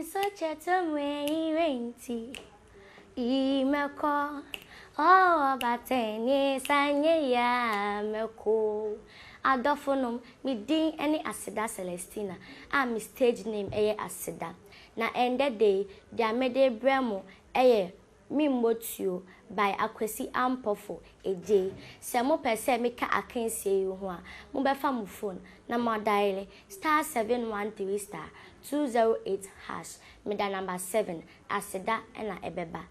such a time when Imeko, oh, but any sanye ya meko. Adofonum, me ding any Aseda Celestina. I'm my stage name, Aseda. Na ended day, dia mede bremo, Mbo Tuo by Akwasi Ampofo Agjei. Se mo pese me ka akansie you ho a, mo be fa mo phone na mo dial *713*208#. Me da number 7 Aseda na ebeba.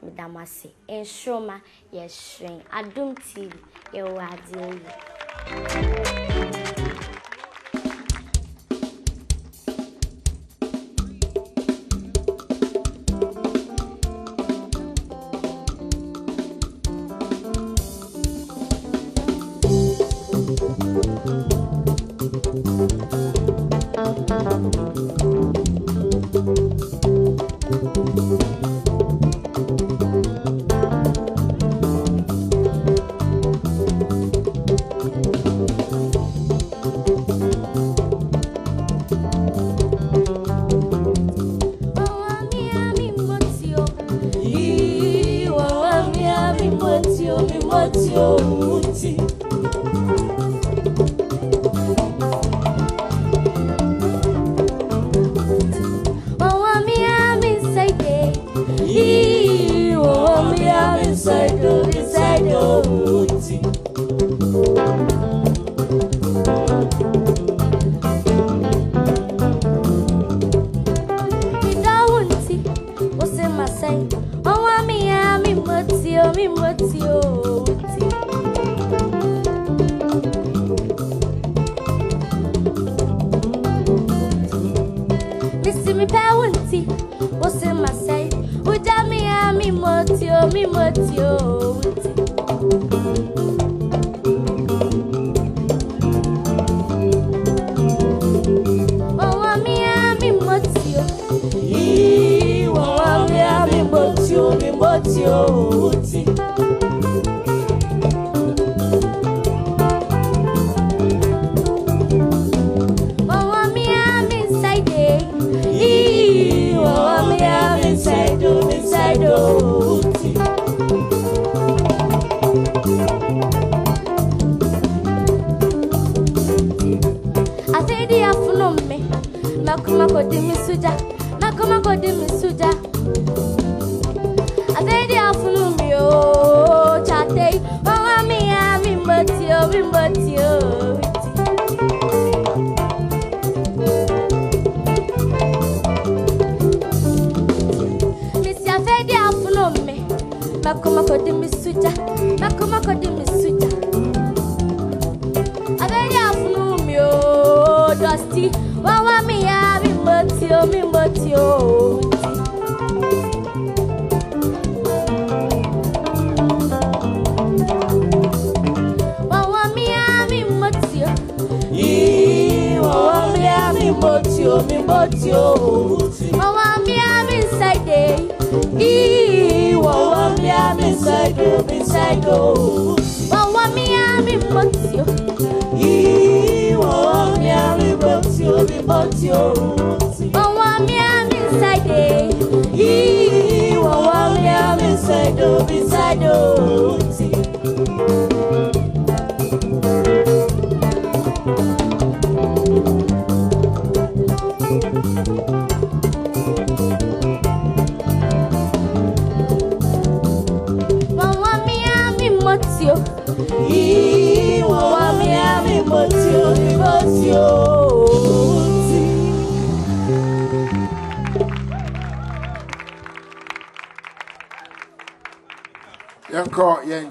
Me da mase. Nsoromma ye shren Adom TV ye wade.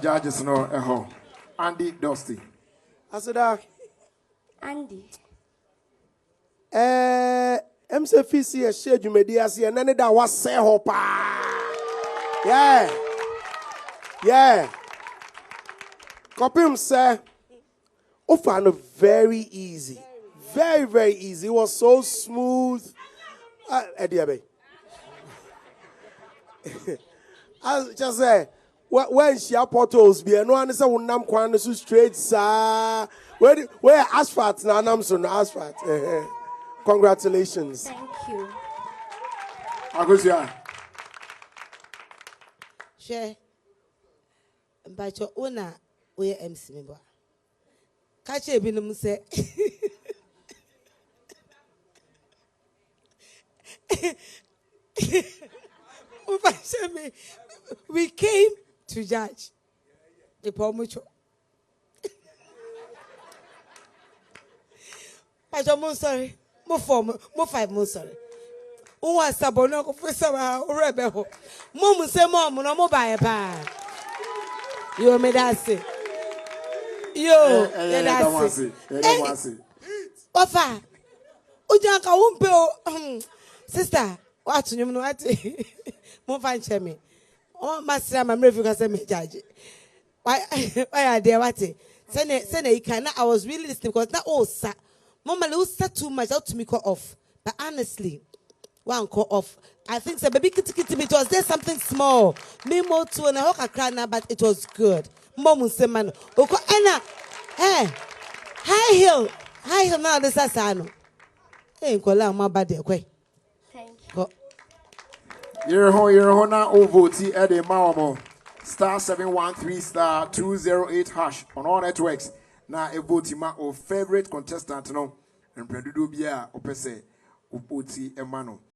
Judges no home. Andy Dusty. Aseda. Andy. MCFC share Jumedia see and then that was say hopa. Yeah. Copy say. Oh, found it very easy. Very, very easy. It was so smooth. Eddie. I just say when she portals be no one is a nam kwan so straight sir. Where asphalt na nam so no asphalt. Congratulations. Thank you. Akwasi. Share. But your owner, we MC member. Catch a binum say. We came to judge the Pomucho. But I'm sorry, more 5 more sorry. Who was Sabono for some rebel? Mom say, Mom, no more buy a pan. You made us say. Yo, that's it. Ofa, Ujanka won't pay. Sister, what you know? What? Mo find me. Oh, master, my review can say me judge. Why are they what? Send you can. I was really listening because now, oh, sir, Mama, you said too much out to me call off. But honestly, one call off. I think so. Baby, kitty, it was there something small. Mbo Tuo and a hoka crana, but it was good. Mom say man, Oko Anna, hey, high hill now. This asano. Hey, kola my body, okay. Thank you. You're home now. Ovoti at the Mawamo. *713 *208 hash on all networks. Now a vote ma o favorite contestant no. And Predudo Bia Opese Upoti Emano.